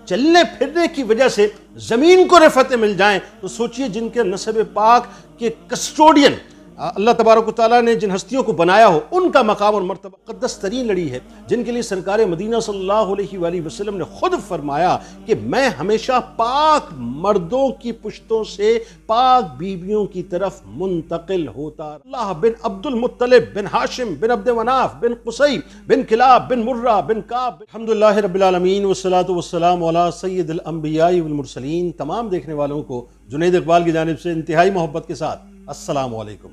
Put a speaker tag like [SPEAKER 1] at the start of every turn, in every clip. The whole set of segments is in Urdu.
[SPEAKER 1] چلنے پھرنے کی وجہ سے زمین کو رفتیں مل جائیں تو سوچئے جن کے نسب پاک کے کسٹوڈین اللہ تبارک و تعالیٰ نے جن ہستیوں کو بنایا ہو ان کا مقام اور مرتبہ مقدس ترین لڑی ہے، جن کے لیے سرکار مدینہ صلی اللہ علیہ وآلہ وسلم نے خود فرمایا کہ میں ہمیشہ پاک مردوں کی پشتوں سے پاک بیویوں کی طرف منتقل ہوتا۔ اللہ بن عبد المطلب بن ہاشم بن عبد مناف بن قصی بن کلاب بن مرہ بن کعب۔ الحمدللہ رب العالمین والصلاة والسلام علی سید الانبیاء والمرسلین۔ تمام دیکھنے والوں کو جنید اقبال کی جانب سے انتہائی محبت کے ساتھ السلام علیکم۔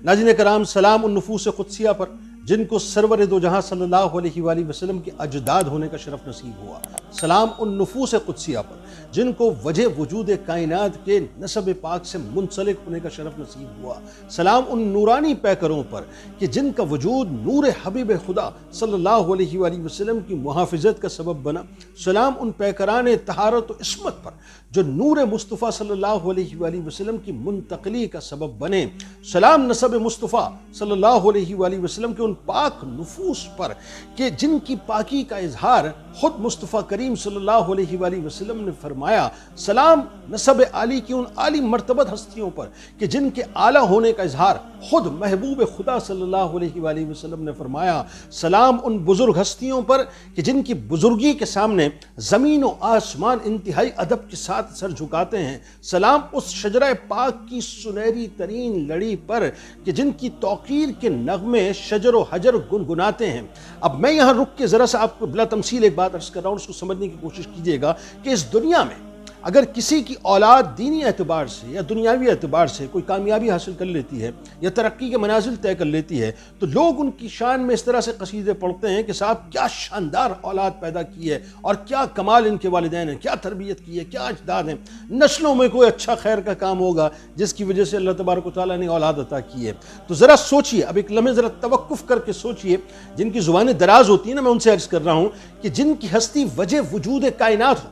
[SPEAKER 1] ناظرین کرام، سلام النفوس قدسیہ پر جن کو سرور دو جہاں صلی اللہ علیہ وآلہ وسلم کے اجداد ہونے کا شرف نصیب ہوا، سلام النفوس قدسیہ پر جن کو وجہ وجود کائنات کے نسب پاک سے منسلک ہونے کا شرف نصیب ہوا، سلام ان نورانی پیکروں پر کہ جن کا وجود نور حبیب خدا صلی اللہ علیہ وآلہ وسلم کی محافظت کا سبب بنا، سلام ان پیکران طہارت و عصمت پر جو نور مصطفیٰ صلی اللہ علیہ وآلہ وسلم کی منتقلی کا سبب بنے، سلام نسب مصطفیٰ صلی اللہ علیہ وآلہ وسلم کے ان پاک نفوس پر کہ جن کی پاکی کا اظہار خود مصطفیٰ کریم صلی اللہ علیہ وآلہ وسلم نے فرمایا، سلام نسب عالی کی ان عالی مرتبت ہستیوں پر کہ جن کے اعلیٰ ہونے کا اظہار خود محبوب خدا صلی اللہ علیہ وآلہ وسلم نے فرمایا، سلام ان بزرگ ہستیوں پر کہ جن کی بزرگی کے سامنے زمین و آسمان انتہائی ادب کے ساتھ سر جھکاتے ہیں، سلام اس شجرہ پاک کی سنہری ترین لڑی پر کہ جن کی توقیر کے نغمے شجر و حجر گنگناتے ہیں۔ اب میں یہاں رک کے ذرا سا آپ کو بلا تمثیل ایک بات عرض کر رہا ہوں، اس کو سمجھنے کی کوشش کیجئے گا کہ اس دنیا میں اگر کسی کی اولاد دینی اعتبار سے یا دنیاوی اعتبار سے کوئی کامیابی حاصل کر لیتی ہے یا ترقی کے منازل طے کر لیتی ہے تو لوگ ان کی شان میں اس طرح سے قصیدے پڑھتے ہیں کہ صاحب کیا شاندار اولاد پیدا کی ہے اور کیا کمال ان کے والدین ہیں، کیا تربیت کی ہے، کیا اجداد ہیں، نسلوں میں کوئی اچھا خیر کا کام ہوگا جس کی وجہ سے اللہ تبارک و تعالیٰ نے اولاد عطا کی ہے۔ تو ذرا سوچئے، اب ایک لمحے ذرا توقف کر کے سوچئے، جن کی زبانیں دراز ہوتی ہیں نا، میں ان سے عرض کر رہا ہوں کہ جن کی ہستی وجہ وجود کائنات ہو،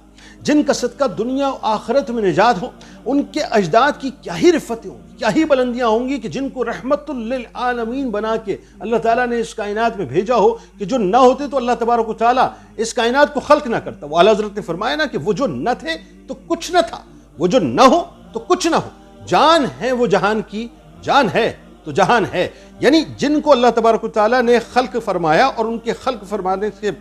[SPEAKER 1] جن کا صدقہ دنیا و آخرت میں نجات ہو، ان کے اجداد کی کیا ہی رفتیں ہوں گی، کیا ہی بلندیاں ہوں گی کہ جن کو رحمت للعالمین بنا کے اللہ تعالیٰ نے اس کائنات میں بھیجا ہو کہ جو نہ ہوتے تو اللہ تبارک و تعالیٰ اس کائنات کو خلق نہ کرتا۔ وہ اعلیٰ حضرت نے فرمایا نا کہ وہ جو نہ تھے تو کچھ نہ تھا، وہ جو نہ ہو تو کچھ نہ ہو، جان ہے وہ جہان کی، جان ہے تو جہان ہے۔ یعنی جن کو اللہ تبارک و تعالیٰ نے خلق فرمایا اور ان کے خلق فرمانے کے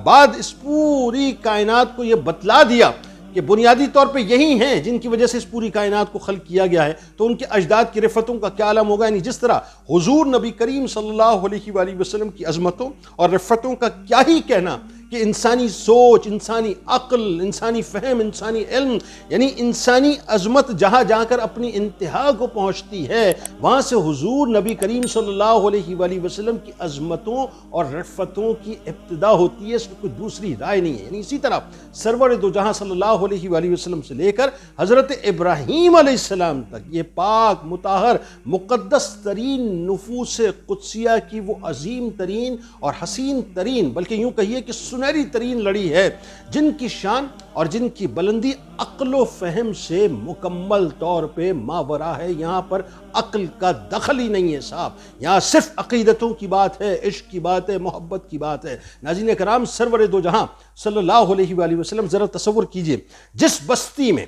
[SPEAKER 1] بعد اس پوری کائنات کو یہ بتلا دیا کہ بنیادی طور پہ یہی ہیں جن کی وجہ سے اس پوری کائنات کو خلق کیا گیا ہے، تو ان کے اجداد کی رفتوں کا کیا عالم ہوگا۔ یعنی جس طرح حضور نبی کریم صلی اللہ علیہ وآلہ وسلم کی عظمتوں اور رفتوں کا کیا ہی کہنا کہ انسانی سوچ، انسانی عقل، انسانی فہم، انسانی علم، یعنی انسانی عظمت جہاں جا کر اپنی انتہا کو پہنچتی ہے، وہاں سے حضور نبی کریم صلی اللہ علیہ وآلہ وسلم کی عظمتوں اور رفتوں کی ابتدا ہوتی ہے، اس میں کوئی دوسری رائے نہیں ہے۔ یعنی اسی طرح سرور دو جہاں صلی اللہ علیہ وآلہ وسلم سے لے کر حضرت ابراہیم علیہ السلام تک یہ پاک مطہر مقدس ترین نفوس قدسیہ کی وہ عظیم ترین اور حسین ترین، بلکہ یوں کہیے کہ سنہری ترین لڑی ہے، جن کی شان اور جن کی بلندی عقل و فہم سے مکمل طور پہ ماورا ہے۔ یہاں پر عقل کا دخل ہی نہیں ہے صاحب، یہاں صرف عقیدتوں کی بات ہے، عشق کی بات ہے، محبت کی بات ہے۔ ناظرین کرام، سرور دو جہاں صلی اللہ علیہ وآلہ وسلم ذرا تصور کیجئے، جس بستی میں،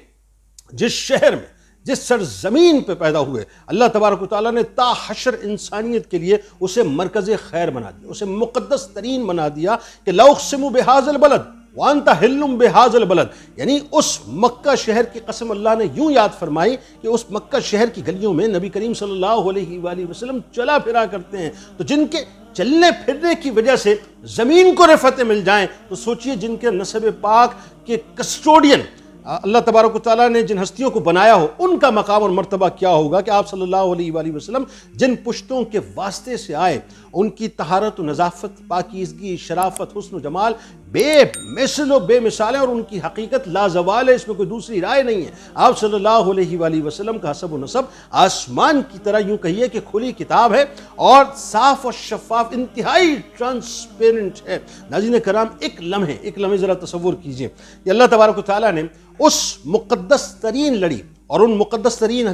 [SPEAKER 1] جس شہر میں، جس سرزمین پہ پیدا ہوئے، اللہ تبارک و تعالیٰ نے تا حشر انسانیت کے لیے اسے مرکز خیر بنا دیا، اسے مقدس ترین بنا دیا کہ لا اقسم بہذا البلد وانت حل بہذا البلد، یعنی اس مکہ شہر کی قسم اللہ نے یوں یاد فرمائی کہ اس مکہ شہر کی گلیوں میں نبی کریم صلی اللہ علیہ وآلہ وسلم چلا پھرا کرتے ہیں، تو جن کے چلنے پھرنے کی وجہ سے زمین کو رفتیں مل جائیں تو سوچئے جن کے نسب پاک کے کسٹوڈین اللہ تبارک و تعالیٰ نے جن ہستیوں کو بنایا ہو ان کا مقام اور مرتبہ کیا ہوگا کہ آپ صلی اللہ علیہ وآلہ وسلم جن پشتوں کے واسطے سے آئے، ان کی طہارت و نظافت، پاکیزگی، شرافت، حسن و جمال بے مثل و بے مثال ہے، اور ان کی حقیقت لازوال ہے، اس میں کوئی دوسری رائے نہیں ہے۔ آپ صلی اللہ علیہ وآلہ وسلم کا حسب و نسب آسمان کی طرح یوں کہیے کہ کھلی کتاب ہے اور صاف و شفاف، انتہائی ٹرانسپیرنٹ ہے۔ ناظرین کرام، ایک لمحے ذرا تصور کیجئے کہ اللہ تبارک و تعالیٰ نے اس مقدس ترین لڑی، اور ان مقدس ترین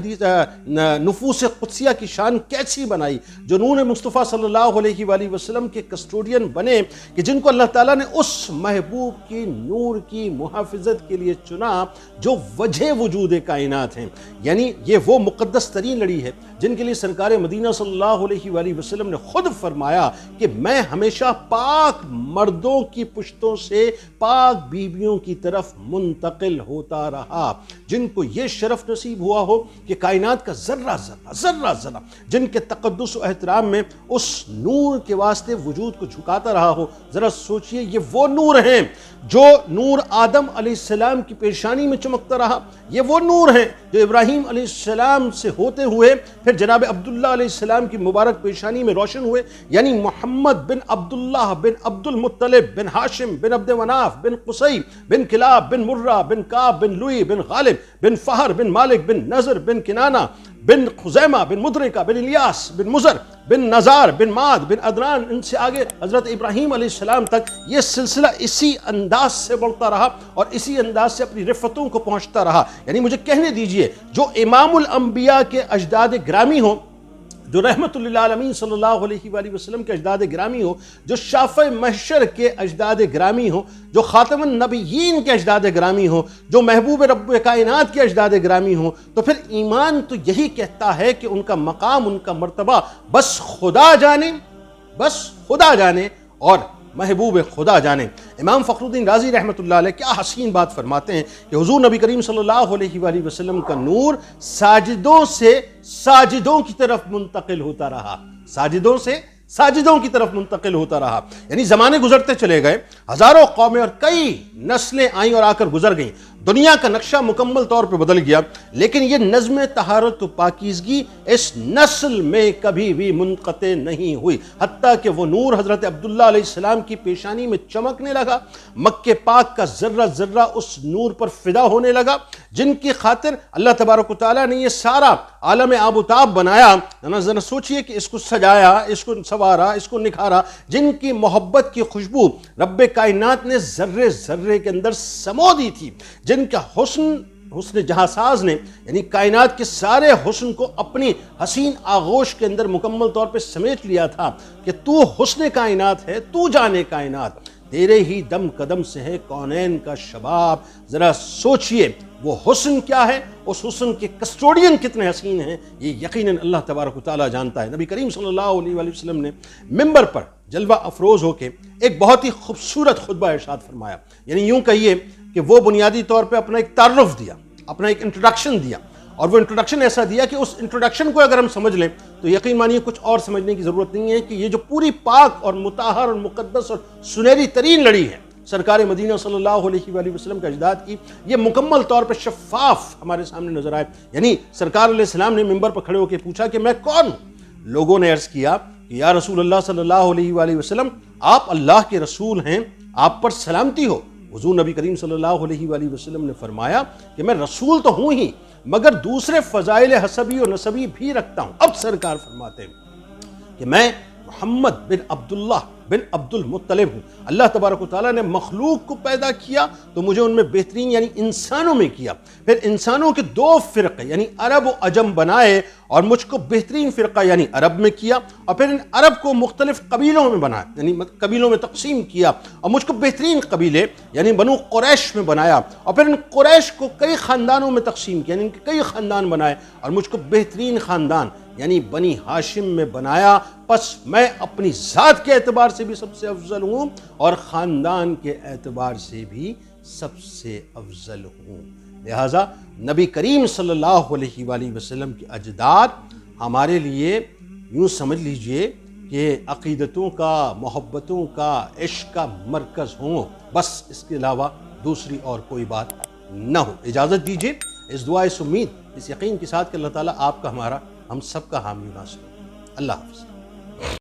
[SPEAKER 1] نفوس قدسیہ کی شان کیسی بنائی جو نور مصطفیٰ صلی اللہ علیہ وآلہ وسلم کے کسٹوڈین بنے، کہ جن کو اللہ تعالیٰ نے اس محبوب کی نور کی محافظت کے لیے چنا جو وجہ وجود کائنات ہیں۔ یعنی یہ وہ مقدس ترین لڑی ہے جن کے لیے سرکار مدینہ صلی اللہ علیہ وآلہ وسلم نے خود فرمایا کہ میں ہمیشہ پاک مردوں کی پشتوں سے پاک بیویوں کی طرف منتقل ہوتا رہا، جن کو یہ شرف نصیب ہوا ہو کہ کائنات کا ذرہ ذرہ جن کے تقدس و احترام میں اس نور کے واسطے وجود کو جھکاتا رہا ہو۔ ذرا سوچئے، یہ وہ نور ہیں جو نور آدم علیہ السلام کی پیشانی میں چمکتا رہا، یہ وہ نور ہیں جو ابراہیم علیہ السلام سے ہوتے ہوئے پھر جناب عبداللہ علیہ السلام کی مبارک پیشانی میں روشن ہوئے، یعنی محمد بن عبداللہ بن عبد المطلب بن ہاشم بن عبد مناف بن قصی بن کلاب بن مرہ بن کعب بن لوئی بن غالب بن فہر بن مالک بن نضر بن کنانہ بن خزیمہ بن مدرکہ بن الیاس بن مزر بن نزار بن ماد بن عدنان، ان سے آگے حضرت ابراہیم علیہ السلام تک یہ سلسلہ اسی انداز سے بڑھتا رہا اور اسی انداز سے اپنی رفتوں کو پہنچتا رہا۔ یعنی مجھے کہنے دیجئے، جو امام الانبیاء کے اجداد گرامی ہوں، جو رحمت للعالمین صلی اللہ علیہ وآلہ وسلم کے اجداد گرامی ہو، جو شافع محشر کے اجداد گرامی ہو، جو خاتم النبیین کے اجداد گرامی ہو، جو محبوب رب کائنات کے اجداد گرامی ہو، تو پھر ایمان تو یہی کہتا ہے کہ ان کا مقام، ان کا مرتبہ بس خدا جانے اور محبوب خدا جانے۔ امام فخر الدین رازی رحمۃ اللہ علیہ کیا حسین بات فرماتے ہیں کہ حضور نبی کریم صلی اللہ علیہ وآلہ وسلم کا نور ساجدوں سے ساجدوں کی طرف منتقل ہوتا رہا، ساجدوں سے ساجدوں کی طرف منتقل ہوتا رہا۔ یعنی زمانے گزرتے چلے گئے، ہزاروں قومیں اور کئی نسلیں آئیں اور آ کر گزر گئیں، دنیا کا نقشہ مکمل طور پہ بدل گیا، لیکن یہ نظم طہارت و پاکیزگی اس نسل میں کبھی بھی منقطع نہیں ہوئی، حتیٰ کہ وہ نور حضرت عبداللہ علیہ السلام کی پیشانی میں چمکنے لگا، مکہ پاک کا ذرہ ذرہ اس نور پر فدا ہونے لگا، جن کی خاطر اللہ تبارک و تعالیٰ نے یہ سارا عالم آب و تاب بنایا۔ ذرا سوچئے کہ اس کو سجایا، اس کو سنوارا، اس کو نکھارا، جن کی محبت کی خوشبو رب کائنات نے ذرے ذرے کے اندر سمو دی تھی، جن کا حسن جہاں ساز نے یعنی کائنات کے سارے حسن کو اپنی حسین آغوش کے اندر مکمل طور پہ سمیٹ لیا تھا کہ تو حسن کائنات ہے، تو جانے کائنات، تیرے ہی دم قدم سے ہے کونین کا شباب۔ ذرا سوچئے وہ حسن کیا ہے، اس حسن کے کسٹوڈین کتنے حسین ہیں، یہ یقیناً اللہ تبارک و تعالیٰ جانتا ہے۔ نبی کریم صلی اللہ علیہ وآلہ وسلم نے ممبر پر جلوہ افروز ہو کے ایک بہت ہی خوبصورت خطبہ ارشاد فرمایا، یعنی یوں کہیے کہ وہ بنیادی طور پہ اپنا ایک تعارف دیا، اپنا ایک انٹروڈکشن دیا، اور وہ انٹروڈکشن ایسا دیا کہ اس انٹروڈکشن کو اگر ہم سمجھ لیں تو یقین مانیے کچھ اور سمجھنے کی ضرورت نہیں ہے کہ یہ جو پوری پاک اور مطہر اور مقدس اور سنہری ترین لڑی ہے سرکار مدینہ صلی اللہ علیہ وآلہ وسلم کے اجداد کی، یہ مکمل طور پر شفاف ہمارے سامنے نظر آئے۔ یعنی سرکار علیہ السلام نے ممبر پر کھڑے ہو کے پوچھا کہ میں کون ہوں؟ لوگوں نے عرض کیا کہ یا رسول اللہ صلی اللہ علیہ وآلہ وسلم، آپ اللہ کے رسول ہیں، آپ پر سلامتی ہو۔ حضور نبی کریم صلی اللہ علیہ وآلہ وسلم نے فرمایا کہ میں رسول تو ہوں ہی، مگر دوسرے فضائل حسبی اور نسبی بھی رکھتا ہوں۔ اب سرکار فرماتے ہیں کہ میں محمد بن عبداللہ بن عبد المطلب ہوں۔ اللہ تبارک و تعالیٰ نے مخلوق کو پیدا کیا تو مجھے ان میں بہترین یعنی انسانوں میں کیا، پھر انسانوں کے دو فرقے یعنی عرب و عجم بنائے اور مجھ کو بہترین فرقہ یعنی عرب میں کیا، اور پھر ان عرب کو مختلف قبیلوں میں بنایا یعنی قبیلوں میں تقسیم کیا، اور مجھ کو بہترین قبیلے یعنی بنو قریش میں بنایا، اور پھر ان قریش کو کئی خاندانوں میں تقسیم کیا یعنی ان کے کئی خاندان بنائے، اور مجھ کو بہترین خاندان یعنی بنی ہاشم میں بنایا۔ پس میں اپنی ذات کے اعتبار سے بھی سب سے افضل ہوں اور خاندان کے اعتبار سے بھی سب سے افضل ہوں۔ لہٰذا نبی کریم صلی اللہ علیہ وآلہ وسلم کے اجداد ہمارے لیے یوں سمجھ لیجئے کہ عقیدتوں کا، محبتوں کا، عشق کا مرکز ہوں، بس اس کے علاوہ دوسری اور کوئی بات نہ ہو۔ اجازت دیجئے اس دعا، اس امید، اس یقین کے ساتھ کہ اللہ تعالیٰ آپ کا، ہمارا، ہم سب کا حامی و ناصر۔ اللہ حافظ۔